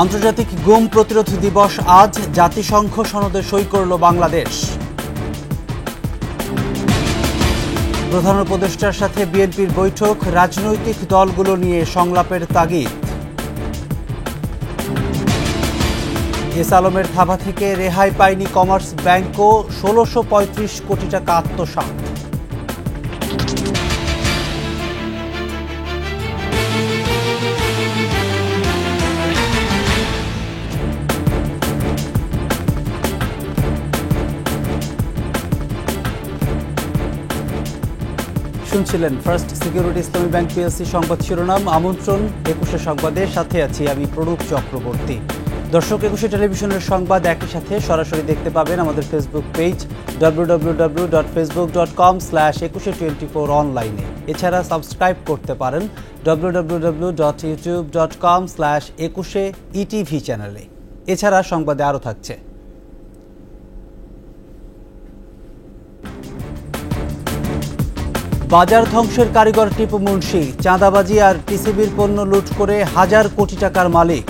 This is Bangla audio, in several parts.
আন্তর্জাতিক গুম প্রতিরোধ দিবস আজ, জাতিসংঘ সনদে সই করল বাংলাদেশ। প্রধান উপদেষ্টার সাথে বিএনপির বৈঠক, রাজনৈতিক দলগুলো নিয়ে সংলাপের তাগিদ। এস আলমের থাবা থেকে রেহাই পায়নি কমার্স ব্যাংকও, ১৬৩৫ কোটি টাকা আত্মসাৎ। শুনছিলেন ফার্স্ট সিকিউরিটি ইসলামী ব্যাংক পিএলসি সংবাদ শিরোনাম। আমন্ত্রণ ২১শে সংবাদে, সাথে আছি আমি প্রণব চক্রবর্তী। দর্শক, ২১শে টেলিভিশনের সংবাদ একই সাথে সরাসরি দেখতে পাবেন আমাদের ফেসবুক পেজ www.facebook.com/2124 অনলাইনে। এছাড়া সাবস্ক্রাইব করতে পারেন www.youtube.com/21etv চ্যানেলে। এছাড়া সংবাদে আরও থাকছে। বাজার ধ্বংসের কারিগর টিপু মুন্সি, চাঁদাবাজি আর টিসিবির পণ্য লুট করে হাজার কোটি টাকার মালিক।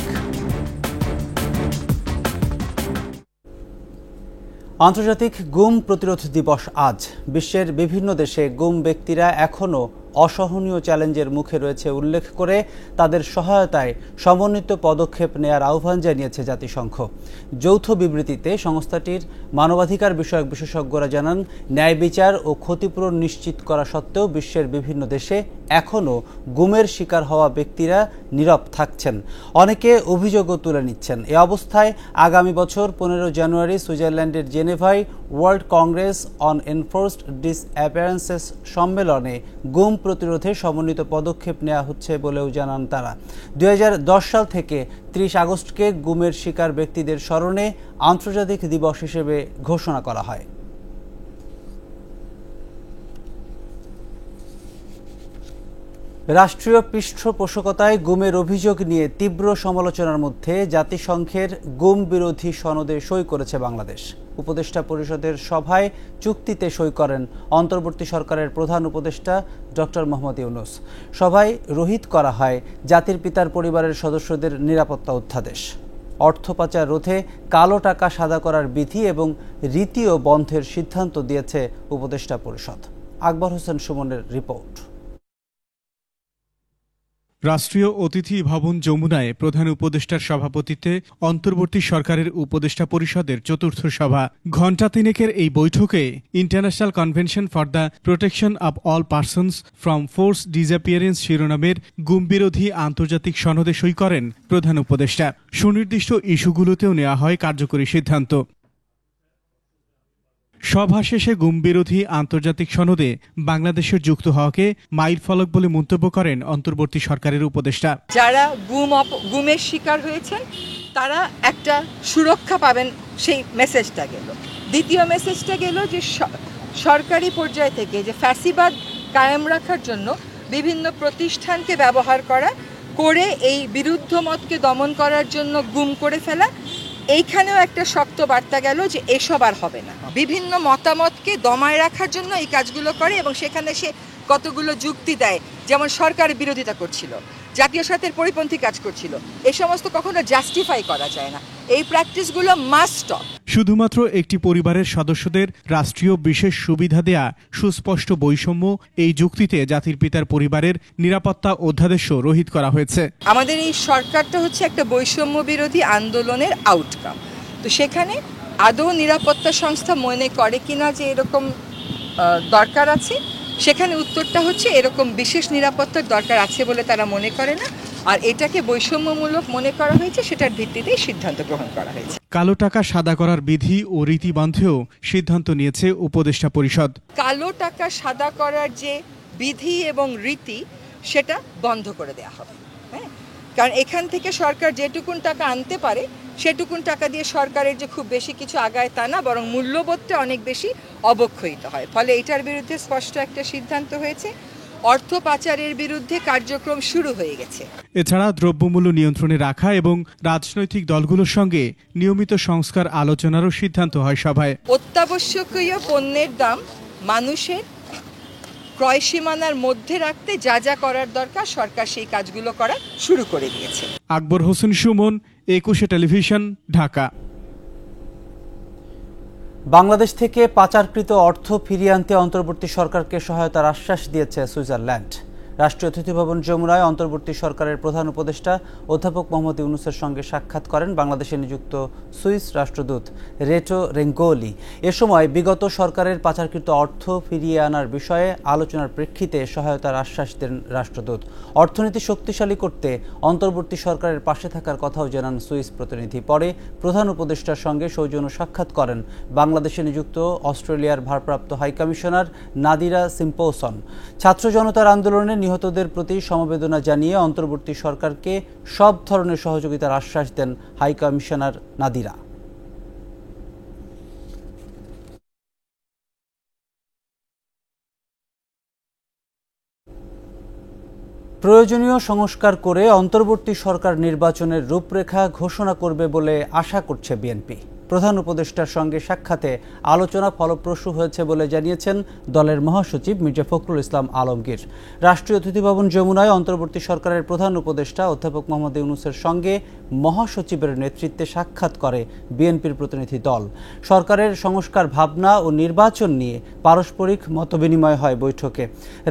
আন্তর্জাতিক গুম প্রতিরোধ দিবস আজ। বিশ্বের বিভিন্ন দেশে গুম ব্যক্তিরা এখনও অসহনীয় চ্যালেঞ্জের মুখে রয়েছে উল্লেখ করে তাদের সহায়তায় সমন্বিত পদক্ষেপ নেয়ার আহ্বান জানিয়েছে জাতিসংঘ। যৌথ বিবৃতিতে সংস্থাটির মানবাধিকার বিষয়ক বিশেষজ্ঞরা জানান, ন্যায় বিচার ও ক্ষতিপূরণ নিশ্চিত করা সত্ত্বেও বিশ্বের বিভিন্ন দেশে এখনও গুমের শিকার হওয়া ব্যক্তিরা নীরব থাকছেন, অনেকে অভিযোগও তুলে নিচ্ছেন। এ অবস্থায় আগামী বছর ১৫ জানুয়ারি সুইজারল্যান্ডের জেনেভায় ওয়ার্ল্ড কংগ্রেস অন এনফোর্সড ডিসঅ্যাপিয়ারেন্সেস সম্মেলনে গুম প্রতিরোধে সমন্বিত পদক্ষেপ নেওয়া হচ্ছে বলেও জানান তারা। ২০১০ সাল থেকে ৩০ আগস্টকে গুমের শিকার ব্যক্তিদের স্মরণে আন্তর্জাতিক দিবস হিসেবে ঘোষণা করা হয়। রাষ্ট্রীয় পৃষ্ঠপোষকতায় গুমের অভিযোগ নিয়ে তীব্র সমালোচনার মধ্যে জাতিসংঘের গুম বিরোধী সনদে সই করেছে বাংলাদেশ। উপদেষ্টা পরিষদের সভায় চুক্তিতে সই করেন অন্তর্বর্তী সরকারের প্রধান উপদেষ্টা ডক্টর মোহাম্মদ ইউনূস। সভায় রহিত করা হয় জাতির পিতার পরিবারের সদস্যদের নিরাপত্তা অধ্যাদেশ, অর্থ পাচার রোধে কালো টাকা সাদা করার বিধি এবং রীতিও বন্ধের সিদ্ধান্ত দিয়েছে উপদেষ্টা পরিষদ। আকবর হোসেন সুমনের রিপোর্ট। রাষ্ট্রীয় অতিথি ভবন যমুনায় প্রধান উপদেষ্টার সভাপতিত্বে অন্তর্বর্তী সরকারের উপদেষ্টা পরিষদের চতুর্থ সভা। ঘণ্টা তিনেকের এই বৈঠকে international convention for the protection of all persons from force disappearance শিরোনামের গুম বিরোধী আন্তর্জাতিক সনদে সই করেন প্রধান উপদেষ্টা। সুনির্দিষ্ট ইস্যুগুলোতেও নেওয়া হয় কার্যকরী সিদ্ধান্ত। সভা শেষে গুম বিরোধী আন্তর্জাতিক সনদে বাংলাদেশের যুক্ত হওয়াকে মাইলফলক বলে মন্তব্য করেন অন্তর্বর্তী সরকারের উপদেষ্টা। যারা গুমের শিকার হয়েছেন তারা একটা সুরক্ষা পাবেন, সেই মেসেজটা গেল। দ্বিতীয় মেসেজটা গেল যে সরকারি পর্যায় থেকে যে ফ্যাসিবাদ কায়েম রাখার জন্য বিভিন্ন প্রতিষ্ঠানকে ব্যবহার করে এই বিরুদ্ধ মতকে দমন করার জন্য গুম করে ফেলা, এইখানেও একটা শক্ত বার্তা গেল যে এসব আর হবে না। বিভিন্ন মতামতকে দমায় রাখার জন্য এই কাজগুলো করে এবং সেখানে সে কতগুলো যুক্তি দেয়, যেমন সরকার বিরোধিতা করছিল, জাতীয় স্বার্থের পরিপন্থী কাজ করছিল, এই সমস্ত কখনো জাস্টিফাই করা যায় না। এই প্র্যাকটিসগুলো মাস্ট স্টপ। শুধুমাত্র একটি পরিবারের সদস্যদের রাষ্ট্রীয় বিশেষ সুবিধা দেয়া সুস্পষ্ট বৈষম্য, এই যুক্তিতে জাতির পিতার পরিবারের নিরাপত্তা অধ্যাদেশও রহিত করা হয়েছে। আমাদের এই সরকারটা হচ্ছে একটা বৈষম্য বিরোধী আন্দোলনের আউটকাম। তো সেখানে আদৌ নিরাপত্তা সংস্থা মনে করে কিনা যে এরকম দরকার আছে, সেখানে উত্তরটা হচ্ছে এরকম বিশেষ নিরাপত্তার দরকার আছে বলে তারা মনে করে না, আর এটাকে বৈষম্যমূলক মনে করা হয়েছে, সেটার ভিত্তিতেই সিদ্ধান্ত গ্রহণ করা হয়েছে। কালো টাকা সাদা করার বিধি ও রীতি বান্ধেও সিদ্ধান্ত নিয়েছে উপদেষ্টা পরিষদ। কালো টাকা সাদা করার যে বিধি এবং রীতি, সেটা বন্ধ করে দেওয়া হবে। হ্যাঁ, কারণ এখান থেকে সরকার যেটুকুন টাকা আনতে পারে সেটুকুন টাকা দিয়ে সরকারের যে খুব বেশি কিছু আগায় তা না, বরং মূল্যবোধটা অনেক বেশি অবক্ষয়িত হয়। ফলে এটার বিরুদ্ধে স্পষ্ট একটা সিদ্ধান্ত হয়েছে। অর্থ পাচারের বিরুদ্ধে কার্যক্রম শুরু হয়ে গেছে। এছাড়া দ্রব্যমূল্য নিয়ন্ত্রণে রাখা এবং রাজনৈতিক দলগুলোর সঙ্গে নিয়মিত সংস্কার আলোচনারও সিদ্ধান্ত হয় সভায়। অত্যাবশ্যকীয় পণ্যের দাম মানুষের ক্রয় সীমানার মধ্যে রাখতে যা যা করার দরকার সরকার সেই কাজগুলো করা শুরু করে দিয়েছে। আকবর হোসেন সুমন, 21 টেলিভিশন, ঢাকা। বাংলাদেশ থেকে পাচারকৃত অর্থ ফিরিয়ে আনতে অন্তর্বর্তী সরকারকে সহায়তার আশ্বাস দিয়েছে সুইজারল্যান্ড। রাষ্ট্রীয় অতিথি ভবন যমুনায় অন্তর্বর্তী সরকারের প্রধান উপদেষ্টা অধ্যাপক মোহাম্মদ ইউনূসের সঙ্গে সাক্ষাৎ করেন বাংলাদেশে নিযুক্ত সুইস রাষ্ট্রদূত রেটো রেঙ্গোলি। এ সময় বিগত সরকারের পাচারকৃত অর্থ ফিরিয়ে আনার বিষয়ে আলোচনার প্রেক্ষিতে সহায়তার আশ্বাস দেন রাষ্ট্রদূত। অর্থনীতি শক্তিশালী করতে অন্তর্বর্তী সরকারের পাশে থাকার কথাও জানান সুইস প্রতিনিধি। পরে প্রধান উপদেষ্টার সঙ্গে সৌজন্য সাক্ষাৎ করেন বাংলাদেশে নিযুক্ত অস্ট্রেলিয়ার ভারপ্রাপ্ত হাইকমিশনার নাদিরা সিম্পসন। ছাত্র জনতার আন্দোলনে নিহতদের প্রতি সমবেদনা জানিয়ে অন্তর্বর্তী সরকারকে সব ধরনের সহযোগিতার আশ্বাস দেন হাই কমিশনার নাদিরা। প্রয়োজনীয় সংস্কার করে অন্তর্বর্তী সরকার নির্বাচনের রূপরেখা ঘোষণা করবে বলে আশা করছে বিএনপি। প্রধান উপদেষ্টার সঙ্গে সাক্ষাতে আলোচনা ফলপ্রসূ হয়েছে বলে জানিয়েছেন দলের মহাসচিব মির্জা ফখরুল ইসলাম আলমগীর। রাষ্ট্রীয় অতিথি ভবন যমুনায় অন্তর্বর্তী সরকারের প্রধান উপদেষ্টা অধ্যাপক মোহাম্মদ ইউনূসের সঙ্গে মহাসচিবের নেতৃত্বে সাক্ষাৎ করে বিএনপির প্রতিনিধি দল। সরকারের সংস্কার ভাবনা ও নির্বাচন নিয়ে পারস্পরিক মতবিনিময় হয় বৈঠকে।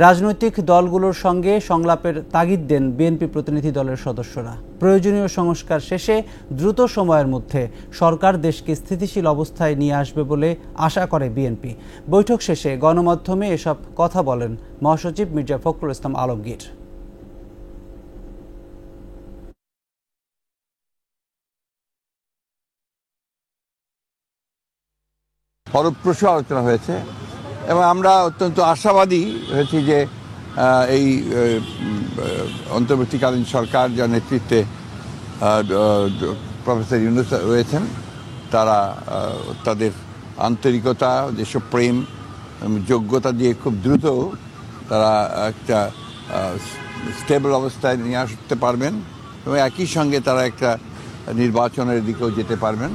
রাজনৈতিক দলগুলোর সঙ্গে সংলাপের তাগিদ দেন বিএনপি প্রতিনিধি দলের সদস্যরা। প্রয়োজনীয় সংস্কার শেষে দ্রুত সময়ের মধ্যে সরকার দেশকে স্থিতিশীল অবস্থায় নিয়ে আসবে বলে আশা করে বিএনপি। বৈঠক শেষে গণমাধ্যমে এসব কথা বলেন মহাসচিব মির্জা ফখরুল ইসলাম আলমগীর। ফলপ্রসূ আলোচনা হয়েছে এবং আমরা অত্যন্ত আশাবাদী হয়েছি যে এই অন্তর্বর্তীকালীন সরকার যার নেতৃত্বে প্রফেসর ইউনূস রয়েছেন তারা তাদের আন্তরিকতা, দেশপ্রেম, যোগ্যতা দিয়ে খুব দ্রুত তারা একটা স্টেবল অবস্থায় নিয়ে আসতে পারবেন এবং একই সঙ্গে তারা একটা নির্বাচনের দিকেও যেতে পারবেন।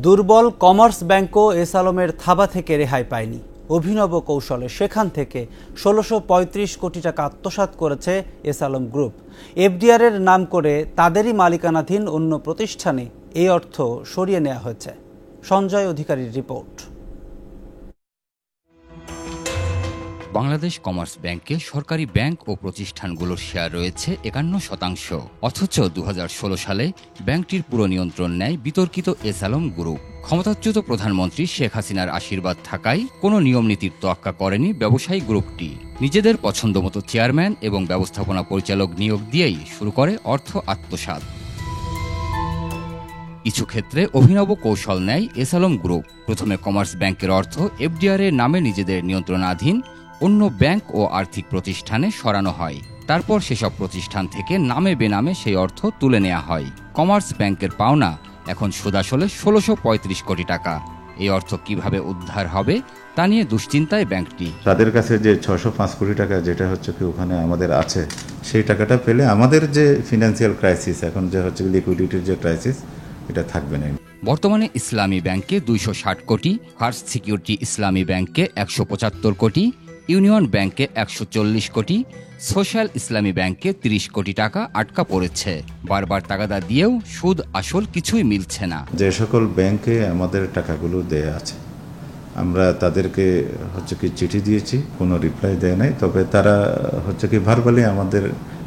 দুর্বল কমার্স ব্যাংকও এস আলমের থাবা থেকে রেহাই পায়নি। অভিনব কৌশলে সেখান থেকে ১৬৩৫ কোটি টাকা আত্মসাৎ করেছে এস আলম গ্রুপ। এফডিআর এর নাম করে তাদেরই মালিকানাধীন অন্য প্রতিষ্ঠানে এই অর্থ সরিয়ে নেওয়া হয়েছে। সঞ্জয় অধিকারীর রিপোর্ট। বাংলাদেশ কমার্স ব্যাংকে সরকারি ব্যাংক ও প্রতিষ্ঠানগুলোর শেয়ার রয়েছে ৫১%, অথচ ২০১৬ সালে ব্যাংকটির পুরো নিয়ন্ত্রণ নেয় বিতর্কিত এস আলম গ্রুপ। ক্ষমতাচ্যুত প্রধানমন্ত্রী শেখ হাসিনার আশীর্বাদ থাকায় কোনো নিয়ম নীতির তোয়াক্কা করেনি ব্যবসায়ী গ্রুপটি। নিজেদের পছন্দমতো চেয়ারম্যান এবং ব্যবস্থাপনা পরিচালক নিয়োগ দিয়েই শুরু করে অর্থ আত্মসাৎ। কিছু ক্ষেত্রে অভিনব কৌশল নেয় এস আলম গ্রুপ। প্রথমে কমার্স ব্যাংকের অর্থ এফডিআর এর নামে নিজেদের নিয়ন্ত্রণাধীন অন্য ব্যাংক ও আর্থিক প্রতিষ্ঠানে সরানো হয়। তারপর সেসব প্রতিষ্ঠান থেকে নামে বেনামে সেই অর্থ তুলে নেওয়া হয়। কমার্স ব্যাংকের পাওনা এখন সুদাসলে ১৬৩৫ কোটি টাকা। এই অর্থ কিভাবে উদ্ধার হবে তা নিয়ে দুশ্চিন্তায় ব্যাংকটি। তাদের কাছে যে ৬০৫ কোটি টাকা যেটা হচ্ছে কি ওখানে আমাদের আছে, সেই টাকাটা পেলে আমাদের যে ফিনান্সিয়াল ক্রাইসিস, এখন যে হচ্ছে লিকুইডিটির যে ক্রাইসিস, এটা থাকবে না। বর্তমানে ইসলামী ব্যাংকে ২৬০ কোটি, ফার্স্ট সিকিউরিটি ইসলামী ব্যাংকে ১৭৫ কোটি, ইউনিয়ন ব্যাংকে ১৪০ কোটি, সোশ্যাল ইসলামী ব্যাংকে ৩০ কোটি টাকা আটকা পড়েছে। বারবার তাগাদা দিয়েও সুদ আসল কিছুই মিলছে না। যে সকল ব্যাংকে আমাদের টাকাগুলো দেয়া আছে, আমরা তাদেরকে হচ্ছে কি চিঠি দিয়েছি, কোনো রিপ্লাই দেয় নাই। তবে তারা হচ্ছে কি ভার্বালি আমাদের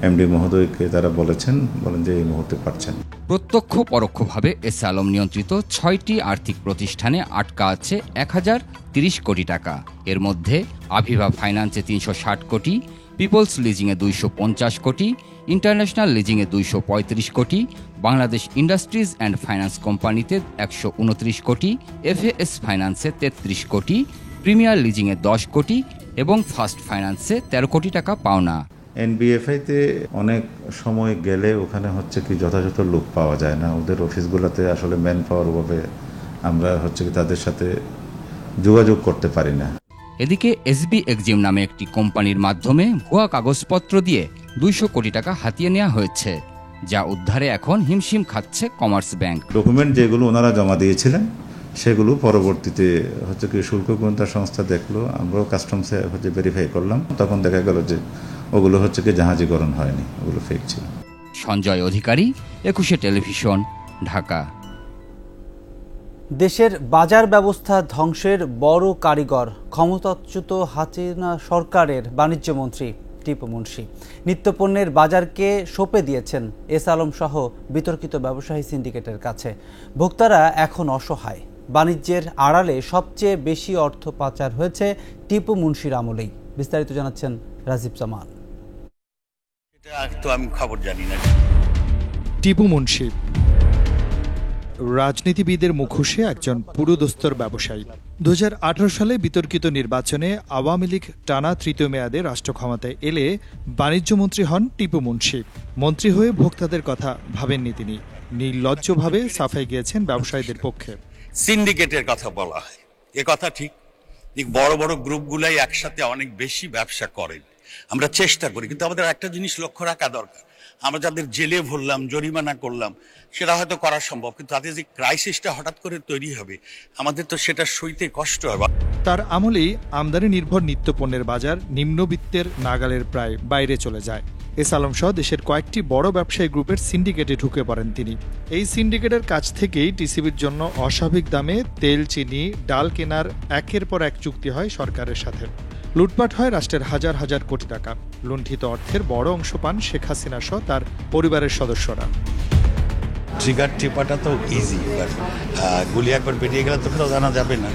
এমডি মহোদয়কে তারা বলেন যে এই মুহূর্তে পারছেন। প্রত্যক্ষ পরোক্ষভাবে এস আলম নিয়ন্ত্রিত ৬টি আর্থিক প্রতিষ্ঠানে আটকা আছে ১০৩০ কোটি টাকা। এর মধ্যে আভিভা ফাইন্যান্সে ৩৬০ কোটি, পিপলস লিজিংয়ে ২৫০ কোটি, ইন্টারন্যাশনাল লিজিংয়ে ২৩৫ কোটি, বাংলাদেশ ইন্ডাস্ট্রিজ অ্যান্ড ফাইন্যান্স কোম্পানিতে ১২৯ কোটি, এফএএস ফাইন্যান্সে ৩৩ কোটি, প্রিমিয়ার লিজিংয়ে ১০ কোটি এবং ফার্স্ট ফাইন্যান্সে ১৩ কোটি টাকা পাওনা। এনবিএফআইতে অনেক সময় গেলে ওখানে হচ্ছে কি যথাযথ লোক পাওয়া যায় না। ওদের অফিসগুলোতে আসলে ম্যান পাওয়ার ভাবে আমরা হচ্ছে কি তাদের সাথে যোগাযোগ করতে পারি না। এদিকে এসবি এক্সিম নামে একটি কোম্পানির মাধ্যমে ভুয়া কাগজপত্র দিয়ে ২০০ কোটি টাকা হাতিয়ে নেওয়া হয়েছে, যা উদ্ধারে এখন হিমশিম খাচ্ছে কমার্স ব্যাংক। ডকুমেন্ট যেগুলো ওনারা জমা দিয়েছিলেন সেগুলো পরবর্তীতে হচ্ছে কি শুল্ক গোয়েন্দা সংস্থা দেখলো, আমরাও কাস্টমসে হচ্ছে ভেরিফাই করলাম, তখন দেখা গেল যে ওগুলো হচ্ছে কি জাহাজীকরণ হয়নি, ওগুলো ফেক ছিল। সঞ্জয় অধিকারী, 21 টেলিভিশন, ঢাকা। দেশের বাজার ব্যবস্থা ধ্বংসের বড় কারিগর ক্ষমতাচ্যুত হাসিনা সরকারের বাণিজ্যমন্ত্রী টিপু মুনশি। নিত্যপণ্যের বাজারকে সঁপে দিয়েছেন এস আলম সহ বিতর্কিত ব্যবসায়ী সিন্ডিকেটের কাছে। ভোক্তারা এখন অসহায়। বাণিজ্যের আড়ালে সবচেয়ে বেশি অর্থ পাচার হয়েছে টিপু মুনশির আমলেই। বিস্তারিত জানাচ্ছেন রাজীব জামান। আমি খবর জানি না। টিপু মুনশি রাজনীতিবিদের মুখোশে একজন পুরোদস্তর ব্যবসায়ী। 2018 সালে বিতর্কিত নির্বাচনে আওয়ামী লীগ টানা তৃতীয় মেয়াদে রাষ্ট্র ক্ষমতায় এলে বাণিজ্যমন্ত্রী হন টিপু মুনশি। মন্ত্রী হয়ে ভোক্তাদের কথা ভাবেননি তিনি, নির্লজ্জভাবে সাফাই গিয়েছেন ব্যবসায়ীদের পক্ষে। সিন্ডিকেটের কথা বলা হয়, এ কথা ঠিক। বড় বড় গ্রুপগুলাই একসাথে অনেক বেশি ব্যবসা করেন, আমরা চেষ্টা করি, কিন্তু আমাদের একটা জিনিস লক্ষ্য রাখা দরকার। আমরা যাদের জেলে ভরলাম, জরিমানা করলাম, সেটা হয়তো করা সম্ভব, কিন্তু তাদের যে ক্রাইসিসটা হঠাৎ করে তৈরি হবে, আমাদের তো সেটা সইতে কষ্ট হবে। তার আমলেই আমদানি নির্ভর নিত্যপণ্যের বাজার নিম্নবিত্তের নাগালের প্রায় বাইরে চলে যায়। এস আলম সহ দেশের কয়েকটি বড় ব্যবসায়ী গ্রুপের সিন্ডিকেটে ঢুকে পড়েন তিনি। এই সিন্ডিকেটের কাছ থেকেই টিসিবির জন্য অস্বাভাবিক দামে তেল, চিনি, ডাল কেনার একের পর এক চুক্তি হয় সরকারের সাথে। লুটপাট হয় রাষ্ট্রের হাজার হাজার কোটি টাকা। লুণ্ঠিত অর্থের বড় অংশ পান শেখ হাসিনা সহ তার পরিবারের সদস্যরা। ট্রিগার টিপাটা তো ইজি, গুলি একবার বেরিয়ে গেলে তো ফেরত জানা যাবে না।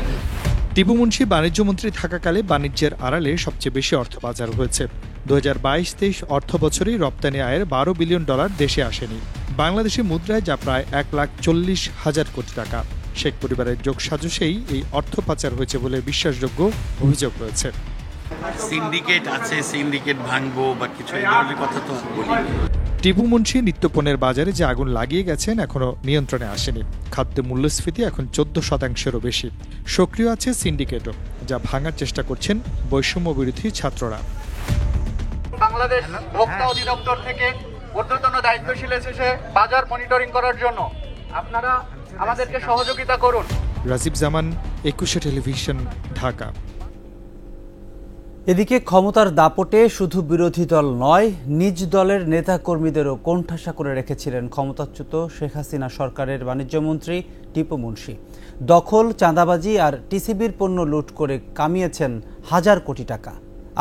টিপু মুনশি বাণিজ্যমন্ত্রী থাকাকালে বাণিজ্যের আড়ালে সবচেয়ে বেশি অর্থ পাচার হয়েছে। 2022-23 অর্থ বছরেই রপ্তানি আয়ের $12 বিলিয়ন দেশে আসেনি। বাংলাদেশি মুদ্রায় যা প্রায় 1,40,000 কোটি টাকা। শেখ পরিবারের যোগসাজশেই এই অর্থ পাচার হয়েছে বলে বিশ্বাসযোগ্য অভিযোগ রয়েছে। সিন্ডিকেট আছে, সিন্ডিকেট ভাঙবো বা কিছু এই ধরনের কথা তো বলি। টিপু মুনশি নিত্যপণ্যের বাজারে যে আগুন লাগিয়ে গেছেন এখনো নিয়ন্ত্রণে আসেনি। খাদ্য মূল্যস্ফীতি এখন 14%-এরও বেশি। সক্রিয় আছে সিন্ডিকেটও, যা ভাঙার চেষ্টা করছেন বৈষম্য বিরোধী ছাত্ররা। বাংলাদেশ ভোক্তা অধিদপ্তর থেকে ঊর্ধ্বতন দায়িত্বশীল এসেছে বাজার মনিটরিং করার জন্য। আপনারা আমাদেরকে সহযোগিতা করুন। রাজীব জামান, 21 টেলিভিশন, ঢাকা। এদিকে ক্ষমতার দাপটে শুধু বিরোধী দল নয়, নিজ দলের নেতাকর্মীদেরও কোণঠাসা করে রেখেছিলেন ক্ষমতাচ্যুত শেখ হাসিনা সরকারের বাণিজ্যমন্ত্রী টিপু মুনশি। দখল, চাঁদাবাজি আর টিসিবির পণ্য লুট করে কামিয়েছেন হাজার কোটি টাকা।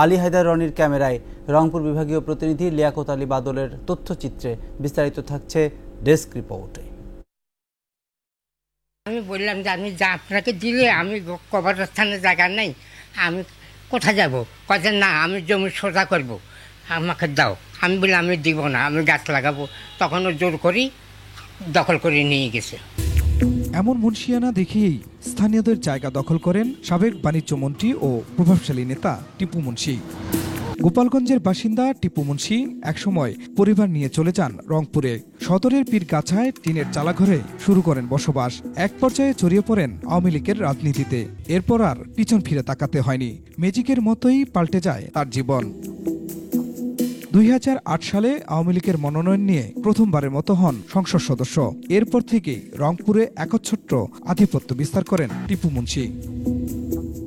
আলী হায়দার রনির ক্যামেরায় রংপুর বিভাগীয় প্রতিনিধি লিয়াকত আলী বাদলের তথ্যচিত্রে। বিস্তারিত থাকছে ডেস্ক রিপোর্টে। আমি বললাম যে আমি যা আপনাকে দিলে আমি কবরস্থানে জায়গা নেই, আমি কোথায় যাব? কথা না, আমি জমি সোজা করব, আমাকে দাও। আমি বলি আমি দিব না, আমি গাছ লাগাবো। তখনও জোর করি দখল করে নিয়ে গেছে। এমন মুন্সিয়ানা দেখেই স্থানীয়দের জায়গা দখল করেন সাবেক বাণিজ্যমন্ত্রী ও প্রভাবশালী নেতা টিপু মুনশি। গোপালগঞ্জের বাসিন্দা টিপু মুনশি একসময় পরিবার নিয়ে চলে যান রংপুরে। সদরের পীরগাছায় টিনের চালাঘরে শুরু করেন বসবাস। এক পর্যায়ে জড়িয়ে পড়েন আওয়ামী লীগের রাজনীতিতে। এরপর আর পিছন ফিরে তাকাতে হয়নি। ম্যাজিকের মতোই পাল্টে যায় তার জীবন। 2008 সালে আওয়ামী লীগের মনোনয়ন নিয়ে প্রথমবারের মতো হন সংসদ সদস্য। এরপর থেকেই রংপুরে একচ্ছত্র আধিপত্য বিস্তার করেন টিপু মুনশি।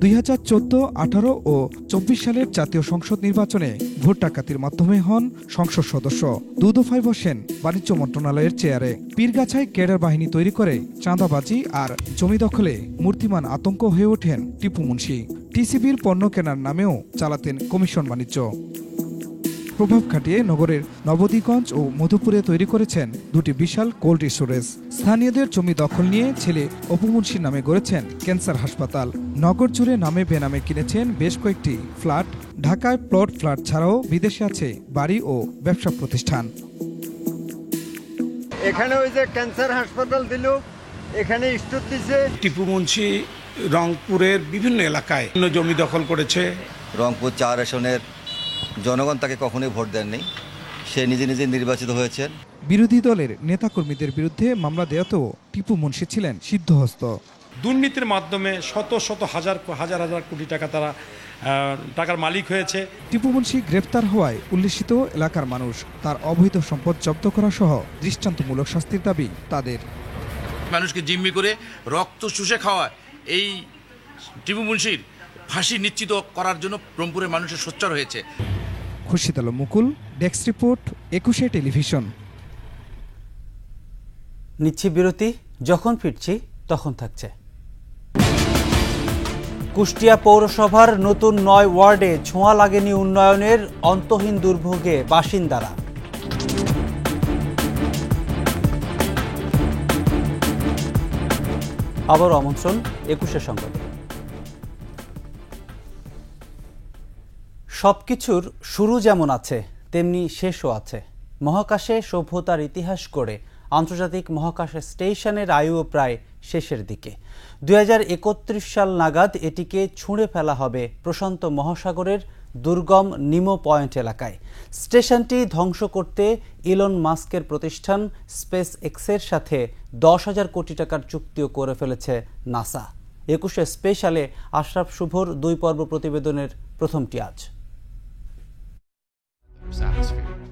2014, 18 ও 24 সালের জাতীয় সংসদ নির্বাচনে ভোট ডাকাতির মাধ্যমে হন সংসদ সদস্য। দুদফায় বসেন বাণিজ্য মন্ত্রণালয়ের চেয়ারে। পীরগাছায় ক্যাডার বাহিনী তৈরি করে চাঁদাবাজি আর জমি দখলে মূর্তিমান আতঙ্ক হয়ে ওঠেন টিপু মুনশি। টিসিবির পণ্য কেনার নামেও চালাতেন কমিশন বাণিজ্য। প্রভাব খাটিয়ে নগরের নবদ্বীপগঞ্জ ও মধুপুরে তৈরি করেছেন দুটি বিশাল কোল্ড স্টোরেজ। স্থানীয়দের জমি দখল নিয়ে ছেলে অপু মুনশির নামে গড়েছেন ক্যান্সার হাসপাতাল। নগর জুড়ে নামে বেনামে কিনেছেন বেশ কয়েকটি ফ্ল্যাট। ঢাকায় প্লট ফ্ল্যাট ছাড়াও বিদেশে আছে বাড়ি ও ব্যবসা প্রতিষ্ঠান। এখানে ওই যে ক্যান্সার হাসপাতাল দিল, এখানে স্টোর দিছে। টিপু মুনশি রংপুরের বিভিন্ন এলাকায় জমি দখল করেছে। রংপুর 4 আসনের জনগণ তাকে কখনোই ভোট দেননি, সে নিজে নিজে নির্বাচিত হয়েছেন। বিরোধী দলের নেতাকর্মীদের বিরুদ্ধে মামলা দেওয়াতেও টিপু মুনশি ছিলেন সিদ্ধহস্ত। দুর্নীতির মাধ্যমে শত শত হাজার হাজার কোটি টাকা তারা টাকার মালিক হয়েছে। টিপু মুনশি গ্রেফতার হওয়ায় উল্লিখিত এলাকার মানুষ তার অবৈধ সম্পদ জব্দ করা সহ দৃষ্টান্তমূলক শাস্তির দাবি তাদের। মানুষকে জিম্মি করে রক্ত শুষে খাওয়া এই টিপু মুন্সির ফাঁসি নিশ্চিত করার জন্য রংপুরের মানুষের সোচ্চার হয়েছে। খুরশিদ আলম মুকুল, ডেস্ক রিপোর্ট, 21 টেলিভিশন। নিচ্ছি বিরতি, যখন ফিরছি তখন থাকছে। কুষ্টিয়া পৌরসভার নতুন 9 ওয়ার্ডে ছোঁয়া লাগেনি উন্নয়নের, অন্তহীন দুর্ভোগে বাসিন্দারা। আবার আমন্ত্রণ 21 সংবাদে। সবকিছুর শুরু যেমন আছে তেমনি শেষও আছে। মহাকাশে সভ্যতার ইতিহাস করে আন্তর্জাতিক মহাকাশ স্টেশনের আয়ুও প্রায় শেষের দিকে। 2031 সাল নাগাদ এটিকে ছুঁড়ে ফেলা হবে প্রশান্ত মহাসাগরের দুর্গম নিমো পয়েন্ট এলাকায়। স্টেশনটি ধ্বংস করতে ইলন মাস্কের প্রতিষ্ঠান স্পেস এক্সের সাথে 10,000 কোটি টাকার চুক্তিও করে ফেলেছে নাসা। 21 স্পেশালে আশরাফ শুভর 2 পর্ব প্রতিবেদনের প্রথমটি আজ।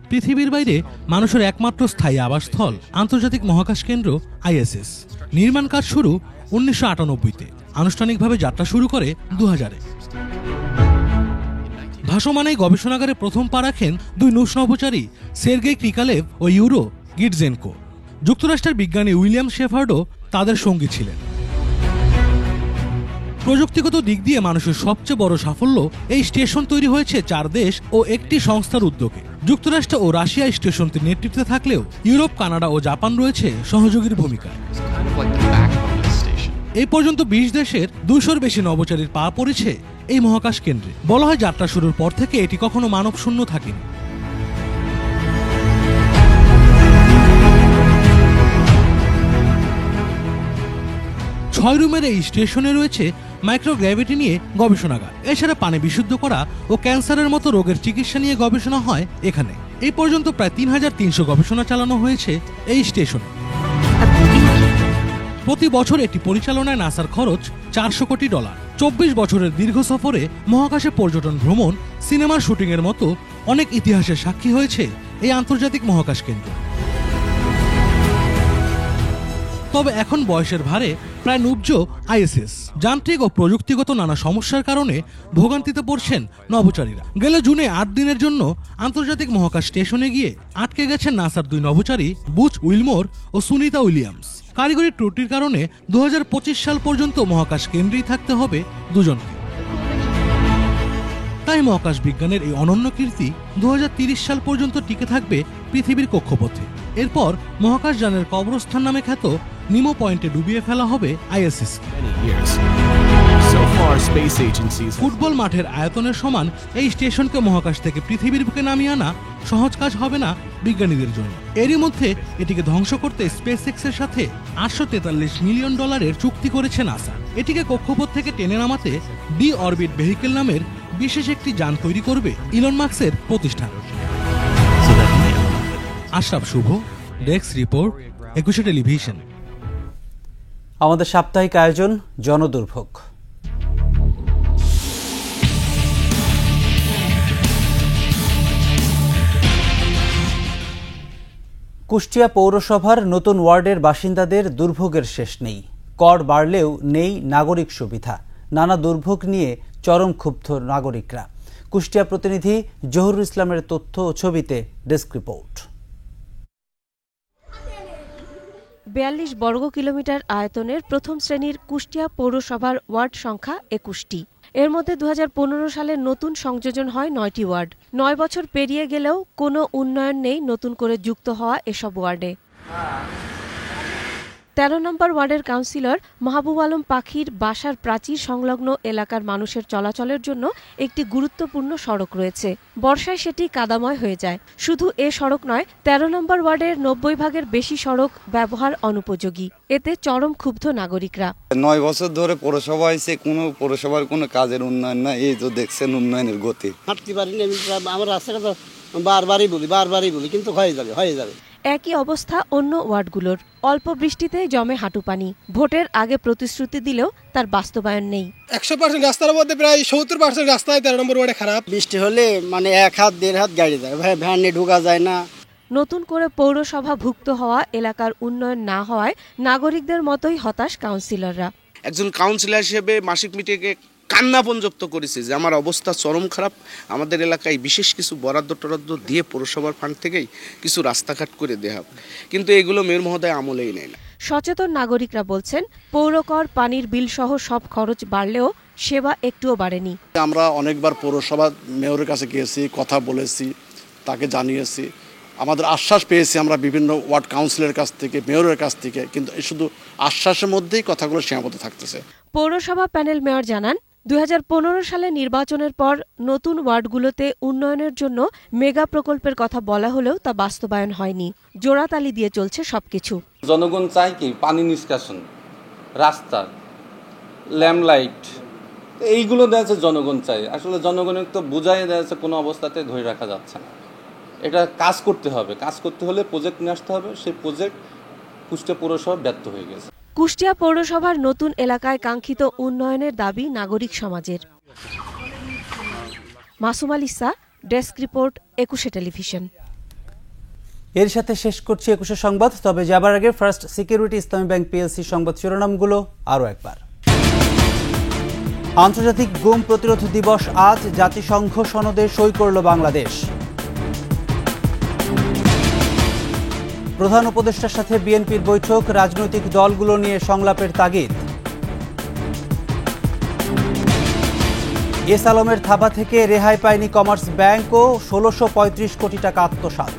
পৃথিবীর বাইরে মানুষের একমাত্র স্থায়ী আবাসস্থল আন্তর্জাতিক মহাকাশ কেন্দ্র ISS। নির্মাণ কাজ শুরু 1998-তে, আনুষ্ঠানিকভাবে যাত্রা শুরু করে 2000-এ। ভাসমান এই গবেষণাগারে প্রথম পা রাখেন 2 রুশ নভোচারী সের্গেই ক্রিকালেভ ও ইউরো গিটজেনকো। যুক্তরাষ্ট্রের বিজ্ঞানী উইলিয়াম শেফার্ডও তাদের সঙ্গী ছিলেন। প্রযুক্তিগত দিক দিয়ে মানুষের সবচেয়ে বড় সাফল্য এই স্টেশন তৈরি হয়েছে 4 দেশ ও একটি সংস্থার উদ্যোগে। যুক্তরাষ্ট্র ও রাশিয়া স্টেশনটির নেতৃত্বে থাকলেও ইউরোপ, কানাডা ও জাপান রয়েছে সহযোগীর ভূমিকায়। এই পর্যন্ত 20 দেশের 200-র বেশি নভোচারীর পা পড়েছে এই মহাকাশ কেন্দ্রে। বলা হয় যাত্রা শুরুর পর থেকে এটি কখনো মানব শূন্য থাকেনি। ছয় রুমের এই স্টেশনে রয়েছে মাইক্রোগ্র্যাভিটি নিয়ে গবেষণাগার। এছাড়া পানি বিশুদ্ধ করা ও ক্যান্সারের মতো রোগের চিকিৎসা নিয়ে গবেষণা হয় এখানে। এই পর্যন্ত প্রায় 3300 গবেষণা চালানো হয়েছে এই স্টেশনে। প্রতি বছর এটি পরিচালনায় নাসার খরচ $400 কোটি। 24 বছরের দীর্ঘ সফরে মহাকাশে পর্যটন, ভ্রমণ, সিনেমার শুটিংয়ের মতো অনেক ইতিহাসের সাক্ষী হয়েছে এই আন্তর্জাতিক মহাকাশ কেন্দ্র। তবে এখন বয়সের ভারে প্রায় নুব্জ ISS। যান্ত্রিক ও প্রযুক্তিগত নানা সমস্যার কারণে ভোগান্তিতে পড়ছেন নভোচারীরা। গেল জুনে 8 দিনের জন্য আন্তর্জাতিক মহাকাশ স্টেশনে গিয়ে আটকে গেছেন নাসার 2 নভোচারী বুচ উইলমোর ও সুনিতা উইলিয়ামস। কারিগরি ত্রুটির কারণে 2025 সাল পর্যন্ত মহাকাশ কেন্দ্রেই থাকতে হবে দুজনকে। তাই মহাকাশ বিজ্ঞানের এই অনন্য কীর্তি 2030 সাল পর্যন্ত টিকে থাকবে পৃথিবীর কক্ষপথে। এরপর মহাকাশযানের কবরস্থান নামে খ্যাত নিমো পয়েন্টে ডুবিয়ে ফেলা হবে ISS। ফুটবল মাঠের আয়তনের সমান এই স্টেশনকে মহাকাশ থেকে পৃথিবীর বুকে নামিয়ে আনা সহজ কাজ হবে না বিজ্ঞানীদের জন্য। এরই মধ্যে এটিকে ধ্বংস করতে স্পেস এক্সের সাথে $843 মিলিয়ন চুক্তি করেছে নাসা। এটিকে কক্ষপথ থেকে টেনে নামাতে ডি অরবিট ভেহিকেল নামের বিশেষ একটি যান তৈরি করবে ইলন মাস্কের প্রতিষ্ঠান। আশরাফ শুভ, ডেস্ক রিপোর্ট, 21 টেলিভিশন। আমাদের সাপ্তাহিক আয়োজন জনদুর্ভোগ। কুষ্টিয়া পৌরসভার নতুন ওয়ার্ডের বাসিন্দাদের দুর্ভোগের শেষ নেই। কর বাড়লেও নেই নাগরিক সুবিধা। নানা দুর্ভোগ নিয়ে চরম ক্ষুব্ধ নাগরিকরা। কুষ্টিয়া প্রতিনিধি জহুরুল ইসলামের তথ্য ও ছবিতে ডেস্ক রিপোর্ট। 42 বর্গ কিলোমিটার আয়তনের প্রথম শ্রেণীর কুষ্টিয়া পৌরসভার ওয়ার্ড সংখ্যা 21টি। এর মধ্যে 2015 সালে নতুন সংযোজন হয় 9টি ওয়ার্ড। 9 বছর পেরিয়ে গেলেও কোনো উন্নয়ন নেই নতুন করে যুক্ত হওয়া এসব ওয়ার্ডে। 13 নম্বর ওয়ার্ডের কাউন্সিলর মাহবুব আলম পাখির বাসার প্রাচীর সংলগ্ন এলাকার মানুষের চলাচলের জন্য একটি গুরুত্বপূর্ণ সড়ক রয়েছে। বর্ষায় সেটি কাদাময় হয়ে যায়। শুধু এ সড়ক নয়, 13 নম্বর ওয়ার্ডের 90 ভাগের বেশি সড়ক ব্যবহার অনুপযোগী। এতে চরম ক্ষুব্ধ নাগরিকরা। 9 বছর ধরে পৌরসভা হয়েছে, কোনো পৌরসভার কোনো কাজের উন্নয়ন না। এই তো দেখছেন উন্নয়নের গতি। হাঁটতে পারি না, আমার রাস্তাটা তো বারবারই বলি কিন্তু হয়ে যাবে। একই অবস্থা অন্য ওয়ার্ডগুলোর। অল্প বৃষ্টিতে জমে হাঁটু পানি। ভোটের আগে প্রতিশ্রুতি দিলেও তার বাস্তবায়ন নেই। 100% রাস্তার মধ্যে প্রায় 70% রাস্তায় 13 নম্বর ওয়ার্ডে খারাপ। বৃষ্টি হলে মানে 1 হাত 1.5 হাত গাড়ি যায়, ভ্যান নিয়ে ঢোকা যায় না। নতুন করে পৌরসভাভুক্ত হওয়া এলাকার উন্নয়ন না হওয়ায় নাগরিকদের মতোই হতাশ কাউন্সিলররা। একজন কাউন্সিলর হিসেবে মাসিক মিটিংয়ে কান্নাপঞ্জক্ত করেছে যে আমার অবস্থা চরম খারাপ, আমাদের এলাকায় বিশেষ কিছু বরাদ্দ টরাদ্দ দিয়ে পৌরসভার ফান্ড থেকেই কিছু রাস্তাঘাট করে দেওয়া হবে, কিন্তু এগুলো মেয়র মহোদয় আমলেই নেয় না। সচেতন নাগরিকরা বলছেন, পৌরকর, পানির বিল সহ সব খরচ বাড়লেও সেবা একটুও বাড়েনি। আমরা অনেকবার পৌরসভা মেয়রের কাছে গিয়েছি, কথা বলেছি, তাকে জানিয়েছি, আমাদের আশ্বাস পেয়েছি আমরা বিভিন্ন ওয়ার্ড কাউন্সিলের কাছ থেকে, মেয়রের কাছ থেকে, কিন্তু শুধু আশ্বাসের মধ্যেই কথাগুলো সীমাবদ্ধ থাকতেছে। পৌরসভা প্যানেল মেয়র জানান, 2015 সালে নির্বাচনের পর নতুন ওয়ার্ডগুলোতে উন্নয়নের জন্য মেগা প্রকল্পের কথা বলা হলেও তা বাস্তবায়ন হয়নি। জোড়াতালি দিয়ে চলছে সবকিছু। জনগণ চায় কি? পানি নিষ্কাশন, রাস্তা, ল্যাম্পলাইট, এইগুলো দেওয়া যাচ্ছে জনগণ চায়। আসলে জনগণের তো বুঝাই দেওয়া যাচ্ছে কোনো অবস্থাতে ধরে রাখা যাচ্ছে না। এটা কাজ করতে হবে, কাজ করতে হলে প্রজেক্ট নিয়ে আসতে হবে। সেই প্রজেক্ট কুষ্টিয়া পৌরসভা ব্যর্থ হয়ে গেছে। কুষ্টিয়া পৌরসভার নতুন এলাকায় কাঙ্ক্ষিত উন্নয়নের দাবি নাগরিক সমাজের। Masum আলিসা, desk report, 21 television. এর সাথে শেষ করছি 21 সংবাদ। তবে যাবার আগে ফার্স্ট সিকিউরিটি ইসলামী ব্যাংক পিএলসি সংবাদ শিরোনামগুলো আরও একবার। আন্তর্জাতিক গুম প্রতিরোধ দিবস আজ, জাতিসংঘ সনদে সই করল বাংলাদেশ। প্রধান উপদেষ্টার সাথে বিএনপির বৈঠক, রাজনৈতিক দলগুলো নিয়ে সংলাপের তাগিদ। এস আলমের থাবা থেকে রেহাই পায়নি কমার্স ব্যাংকও, 1635 কোটি টাকা আত্মসাৎ।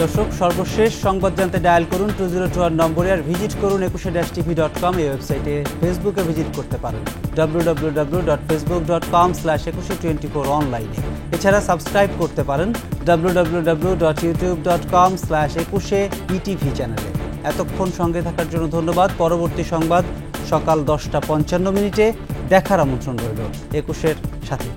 দর্শক, সর্বশেষ সংবাদ জানতে ডায়াল করুন 2021 নম্বরে, আর ভিজিট করুন 21tv.com। এই ওয়েবসাইটে ফেসবুকে ভিজিট করতে পারেন www.facebook.com/2124 অনলাইনে। এছাড়া সাবস্ক্রাইব করতে পারেন www.youtube.com/21etv চ্যানেলে। এতক্ষণ সঙ্গে থাকার জন্য ধন্যবাদ। পরবর্তী সংবাদ সকাল 10টা 55 মিনিটে দেখার আমন্ত্রণ রইল 21-এর সাথে।